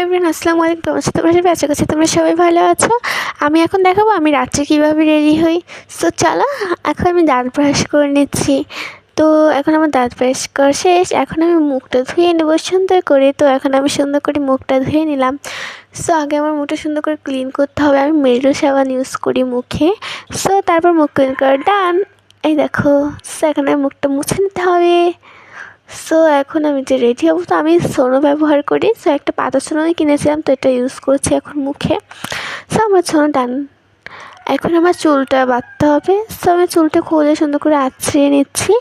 Everyone, আসসালামু আলাইকুম। তোমরা সবাই আশা করছি তোমরা সবাই ভালো আছো। আমি এখন দেখাবো আমি রাত্রে কীভাবে রেডি হই। সো চলো, এখন আমি দাঁত ব্রাশ করে নিচ্ছি। তো এখন আমার দাঁত ব্রাশ করা শেষ। এখন আমি মুখটা ধুয়ে নেবো সুন্দর করে। তো এখন আমি সুন্দর করে মুখটা ধুয়ে নিলাম। সো আগে আমার মুখটা সুন্দর করে ক্লিন করতে হবে। আমি মেরিল সাবান ইউজ করি মুখে। সো তারপর মুখ ক্লিন করা ডান। এই দেখো, সো এখন আমি মুখটা মুছে নিতে হবে। সো এখন আমি যে রেডি হবো, তো আমি সোনো ব্যবহার করি। সো একটা পাতা সোনোই কিনেছিলাম, তো এটা ইউজ করছি এখন মুখে। সো আমার সোনো ডান। এখন আমার চুলটা বাঁধতে হবে। সো আমি চুলটা খুলে সুন্দর করে আঁচড়িয়ে নিচ্ছি।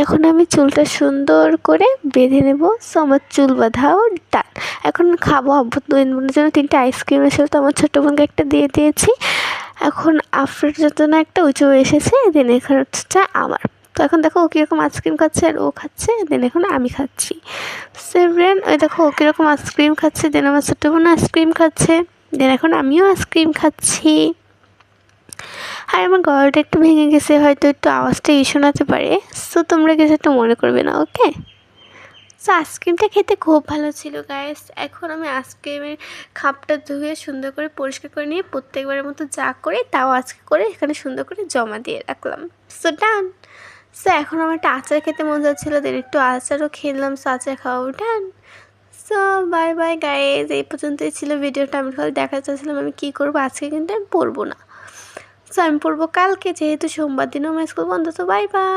এখন আমি চুলটা সুন্দর করে বেঁধে নেব। সো আমার চুল বাঁধাও ডান। এখন খাবো দুই বোনের জন্য 3টে আইসক্রিম এসেছিল, তো আমার ছোটো বোনকে একটা দিয়ে দিয়েছি। এখন আফ্রের জন্য একটা উঁচু এসেছে। দেন এখানে হচ্ছে আমার। তো এখন দেখো ও কীরকম আইসক্রিম খাচ্ছে আর ও খাচ্ছে। দেন এখন আমি খাচ্ছি। সেভরেন ওই দেখো ও কীরকম আইসক্রিম খাচ্ছে। দেন আমার ছোটো বোন আইসক্রিম খাচ্ছে। দেন এখন আমিও আইসক্রিম খাচ্ছি। আর আমার গলাটা একটু ভেঙে গেছে, হয়তো একটু আওয়াজটা শোনাতে পারে। সো তোমরা কিছু একটু মনে করবে না, ওকে। সো আইসক্রিমটা খেতে খুব ভালো ছিল গাইস। এখন আমি আইসক্রিমের কাপটা ধুয়ে সুন্দর করে পরিষ্কার করে নিয়ে প্রত্যেকবারের মতো যা করে তাও আজকে করে এখানে সুন্দর করে জমা দিয়ে রাখলাম। সো ডান। সো এখন আমার একটা আচার খেতে মন যাচ্ছিলো, দেন একটু আচারও খেলাম। সো আচার খাওয়াও ডান। সো বাই বাই গাইস, এই পর্যন্তই ছিল ভিডিওটা। আমি খালি দেখাতে চাচ্ছিলাম আমি কী করবো। আজকে কিন্তু আমি পড়বো না। সো আমি পড়বো কালকে, যেহেতু সোমবার দিনও আমার স্কুল বন্ধ। তো বাই বাই।